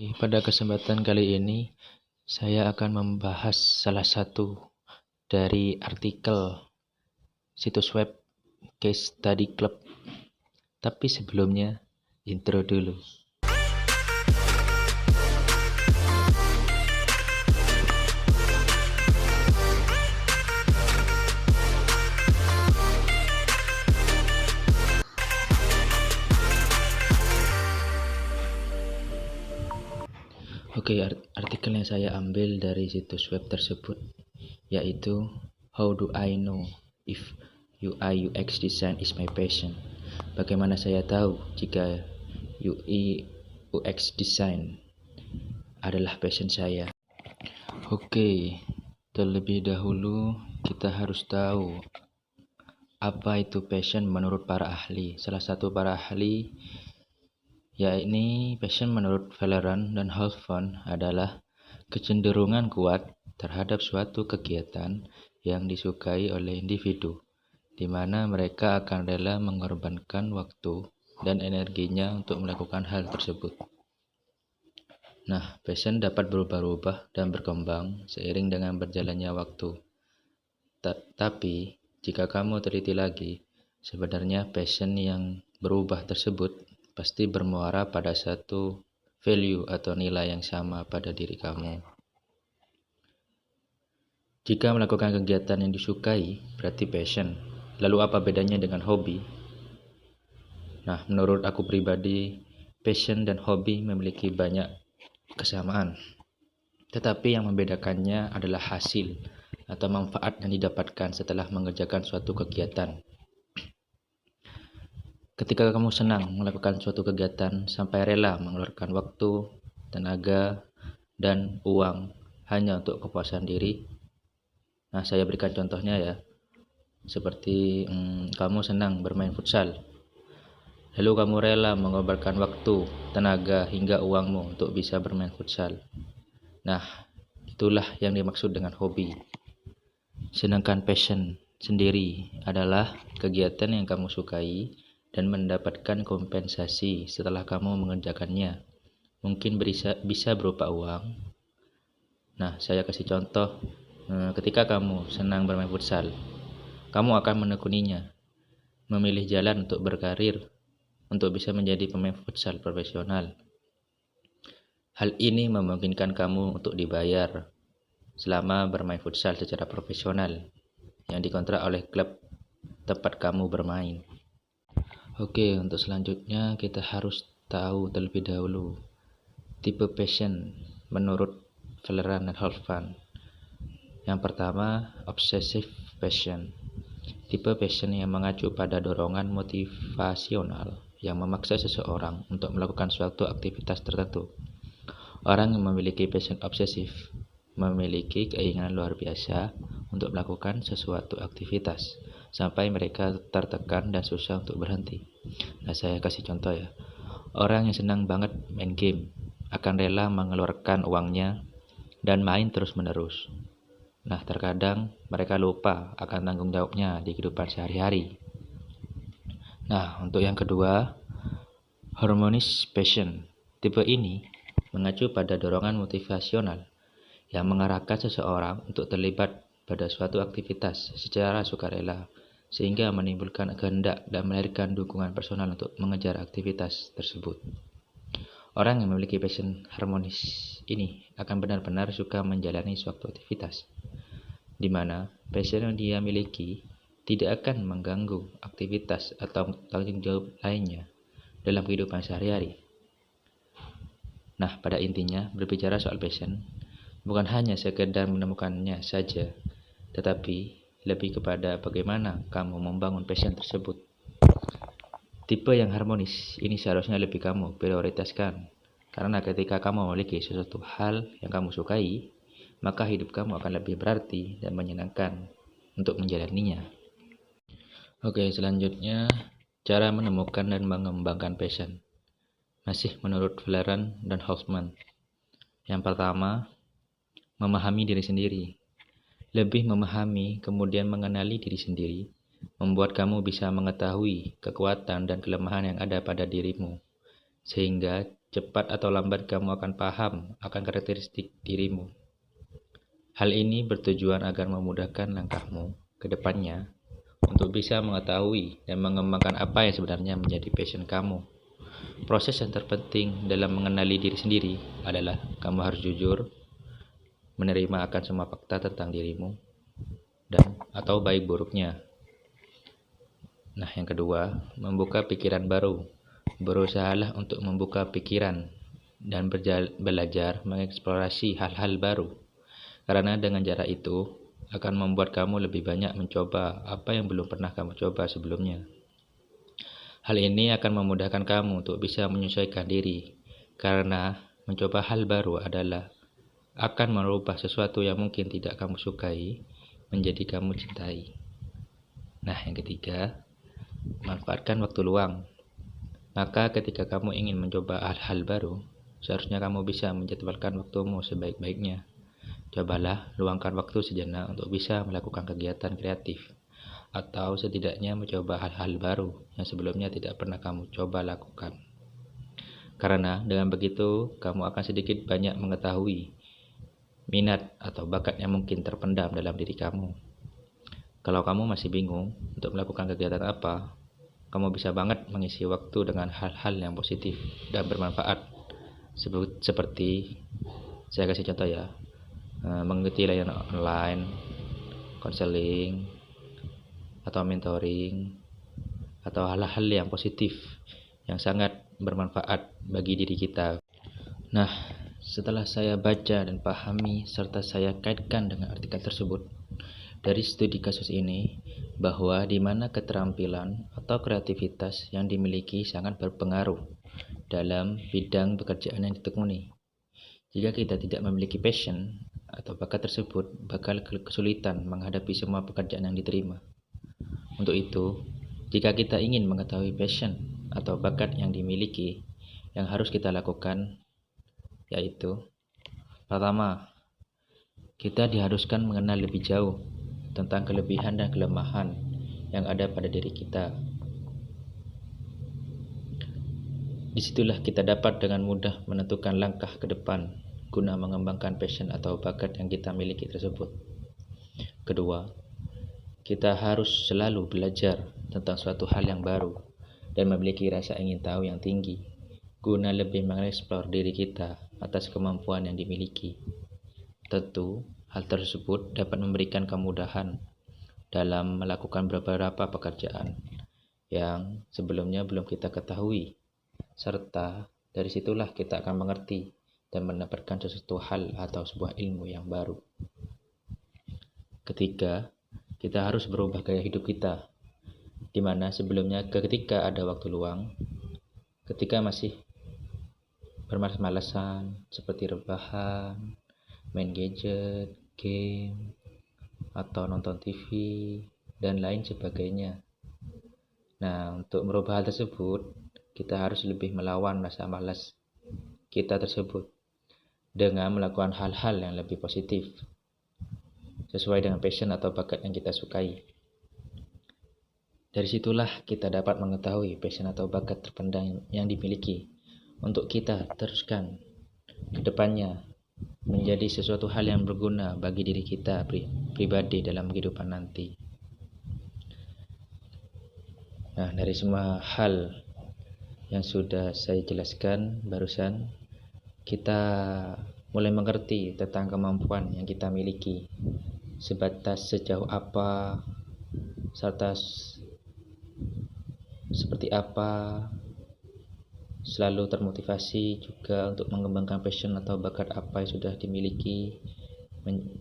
Pada kesempatan kali ini, saya akan membahas salah satu dari artikel situs web Case Study Club. Tapi sebelumnya, intro dulu. Oke, artikel yang saya ambil dari situs web tersebut yaitu How do I know if UI UX design is my passion? Bagaimana saya tahu jika UI UX design adalah passion saya? Oke, terlebih dahulu kita harus tahu apa itu passion menurut para ahli. Salah satu para ahli yakni passion menurut Valeran dan Halfon adalah kecenderungan kuat terhadap suatu kegiatan yang disukai oleh individu, di mana mereka akan rela mengorbankan waktu dan energinya untuk melakukan hal tersebut. Nah, passion dapat berubah-ubah dan berkembang seiring dengan berjalannya waktu. Tapi, jika kamu teliti lagi, sebenarnya passion yang berubah tersebut pasti bermuara pada satu value atau nilai yang sama pada diri kamu. Jika melakukan kegiatan yang disukai, berarti passion. Lalu apa bedanya dengan hobi? Nah, menurut aku pribadi, passion dan hobi memiliki banyak kesamaan. Tetapi yang membedakannya adalah hasil atau manfaat yang didapatkan setelah mengerjakan suatu kegiatan. Ketika kamu senang melakukan suatu kegiatan sampai rela mengeluarkan waktu, tenaga, dan uang hanya untuk kepuasan diri. Nah, saya berikan contohnya ya. Seperti kamu senang bermain futsal. Lalu kamu rela mengorbankan waktu, tenaga, hingga uangmu untuk bisa bermain futsal. Nah, itulah yang dimaksud dengan hobi. Sedangkan passion sendiri adalah kegiatan yang kamu sukai dan mendapatkan kompensasi setelah kamu mengerjakannya. Mungkin bisa berupa uang. Nah, saya kasih contoh. Ketika kamu senang bermain futsal, kamu akan menekuninya, memilih jalan untuk berkarir, untuk bisa menjadi pemain futsal profesional. Hal ini memungkinkan kamu untuk dibayar selama bermain futsal secara profesional yang dikontrak oleh klub tempat kamu bermain. Oke, untuk selanjutnya kita harus tahu terlebih dahulu tipe passion menurut Valeran dan Halfon. Yang pertama, obsessive passion. Tipe passion yang mengacu pada dorongan motivasional yang memaksa seseorang untuk melakukan suatu aktivitas tertentu. Orang yang memiliki passion obsesif memiliki keinginan luar biasa untuk melakukan sesuatu aktivitas sampai mereka tertekan dan susah untuk berhenti. Nah, saya kasih contoh ya. Orang yang senang banget main game akan rela mengeluarkan uangnya dan main terus-menerus. Nah, terkadang mereka lupa akan tanggung jawabnya di kehidupan sehari-hari. Nah, untuk yang kedua, harmonious passion. Tipe ini mengacu pada dorongan motivasional yang mengarahkan seseorang untuk terlibat pada suatu aktivitas secara sukarela, sehingga menimbulkan kehendak dan melahirkan dukungan personal untuk mengejar aktivitas tersebut. Orang yang memiliki passion harmonis ini akan benar-benar suka menjalani suatu aktivitas, di mana passion yang dia miliki tidak akan mengganggu aktivitas atau tanggung jawab lainnya dalam kehidupan sehari-hari. Nah, pada intinya berbicara soal passion bukan hanya sekedar menemukannya saja, tetapi lebih kepada bagaimana kamu membangun passion tersebut. Tipe yang harmonis ini seharusnya lebih kamu prioritaskan, karena ketika kamu memiliki sesuatu hal yang kamu sukai, maka hidup kamu akan lebih berarti dan menyenangkan untuk menjalaninya. Oke, selanjutnya cara menemukan dan mengembangkan passion. Masih menurut Valeran dan Halfon. Yang pertama, memahami diri sendiri. Lebih memahami, kemudian mengenali diri sendiri, membuat kamu bisa mengetahui kekuatan dan kelemahan yang ada pada dirimu, sehingga cepat atau lambat kamu akan paham akan karakteristik dirimu. Hal ini bertujuan agar memudahkan langkahmu ke depannya untuk bisa mengetahui dan mengembangkan apa yang sebenarnya menjadi passion kamu. Proses yang terpenting dalam mengenali diri sendiri adalah kamu harus jujur, menerima akan semua fakta tentang dirimu dan atau baik buruknya. Nah, yang kedua, membuka pikiran baru. Berusahalah untuk membuka pikiran dan belajar mengeksplorasi hal-hal baru. Karena dengan cara itu akan membuat kamu lebih banyak mencoba apa yang belum pernah kamu coba sebelumnya. Hal ini akan memudahkan kamu untuk bisa menyesuaikan diri. Karena mencoba hal baru adalah akan merubah sesuatu yang mungkin tidak kamu sukai menjadi kamu cintai. Nah, yang ketiga, manfaatkan waktu luang. Maka ketika kamu ingin mencoba hal-hal baru, seharusnya kamu bisa menjadwalkan waktumu sebaik-baiknya. Cobalah luangkan waktu sejenak untuk bisa melakukan kegiatan kreatif, atau setidaknya mencoba hal-hal baru yang sebelumnya tidak pernah kamu coba lakukan. Karena dengan begitu, kamu akan sedikit banyak mengetahui minat atau bakat yang mungkin terpendam dalam diri kamu. Kalau kamu masih bingung untuk melakukan kegiatan apa, kamu bisa banget mengisi waktu dengan hal-hal yang positif dan bermanfaat. Seperti, saya kasih contoh ya, mengikuti layanan online, konseling, atau mentoring, atau hal-hal yang positif yang sangat bermanfaat bagi diri kita. Nah, setelah saya baca dan pahami serta saya kaitkan dengan artikel tersebut, dari studi kasus ini, bahwa di mana keterampilan atau kreativitas yang dimiliki sangat berpengaruh dalam bidang pekerjaan yang ditekuni. Jika kita tidak memiliki passion atau bakat tersebut, bakal kesulitan menghadapi semua pekerjaan yang diterima. Untuk itu, jika kita ingin mengetahui passion atau bakat yang dimiliki, yang harus kita lakukan yaitu, pertama, kita diharuskan mengenal lebih jauh tentang kelebihan dan kelemahan yang ada pada diri kita. Disitulah kita dapat dengan mudah menentukan langkah ke depan guna mengembangkan passion atau bakat yang kita miliki tersebut. Kedua, kita harus selalu belajar tentang suatu hal yang baru dan memiliki rasa ingin tahu yang tinggi guna lebih mengeksplor diri kita atas kemampuan yang dimiliki. Tentu, hal tersebut dapat memberikan kemudahan dalam melakukan beberapa pekerjaan yang sebelumnya belum kita ketahui, serta dari situlah kita akan mengerti dan mendapatkan sesuatu hal atau sebuah ilmu yang baru. Ketiga, kita harus berubah gaya hidup kita, di mana sebelumnya ketika ada waktu luang, ketika masih bermalas-malasan seperti rebahan, main gadget, game, atau nonton TV, dan lain sebagainya. Nah, untuk merubah hal tersebut, kita harus lebih melawan rasa malas kita tersebut dengan melakukan hal-hal yang lebih positif, sesuai dengan passion atau bakat yang kita sukai. Dari situlah kita dapat mengetahui passion atau bakat terpendam yang dimiliki untuk kita teruskan ke depannya menjadi sesuatu hal yang berguna bagi diri kita pribadi dalam kehidupan nanti. Nah, dari semua hal yang sudah saya jelaskan barusan, kita mulai mengerti tentang kemampuan yang kita miliki, sebatas sejauh apa, serta seperti apa, selalu termotivasi juga untuk mengembangkan passion atau bakat apa yang sudah dimiliki,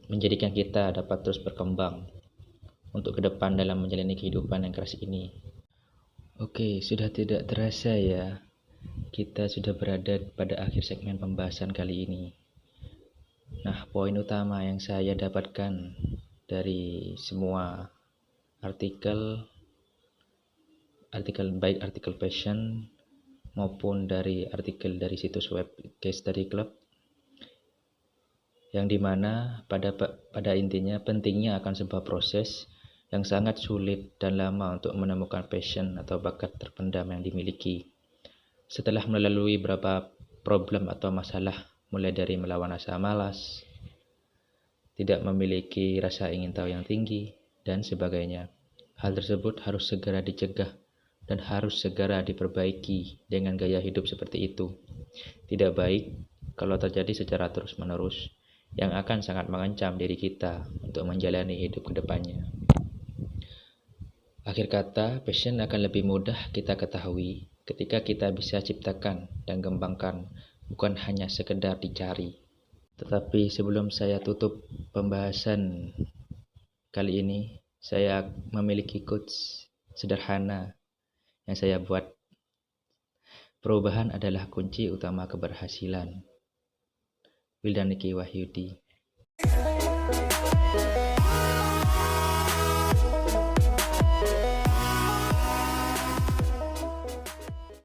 menjadikan kita dapat terus berkembang untuk ke depan dalam menjalani kehidupan yang keras ini. Oke, sudah tidak terasa ya, kita sudah berada pada akhir segmen pembahasan kali ini. Nah, poin utama yang saya dapatkan dari semua artikel baik artikel passion maupun dari artikel dari situs web Case Study Club, yang dimana pada intinya pentingnya akan sebuah proses yang sangat sulit dan lama untuk menemukan passion atau bakat terpendam yang dimiliki. Setelah melalui beberapa problem atau masalah, mulai dari melawan rasa malas, tidak memiliki rasa ingin tahu yang tinggi, dan sebagainya. Hal tersebut harus segera dicegah dan harus segera diperbaiki dengan gaya hidup seperti itu. Tidak baik kalau terjadi secara terus-menerus, yang akan sangat mengancam diri kita untuk menjalani hidup ke depannya. Akhir kata, passion akan lebih mudah kita ketahui ketika kita bisa ciptakan dan kembangkan, bukan hanya sekedar dicari. Tetapi sebelum saya tutup pembahasan kali ini, saya memiliki quotes sederhana yang saya buat. Perubahan adalah kunci utama keberhasilan. Wildan Niki Wahyudi.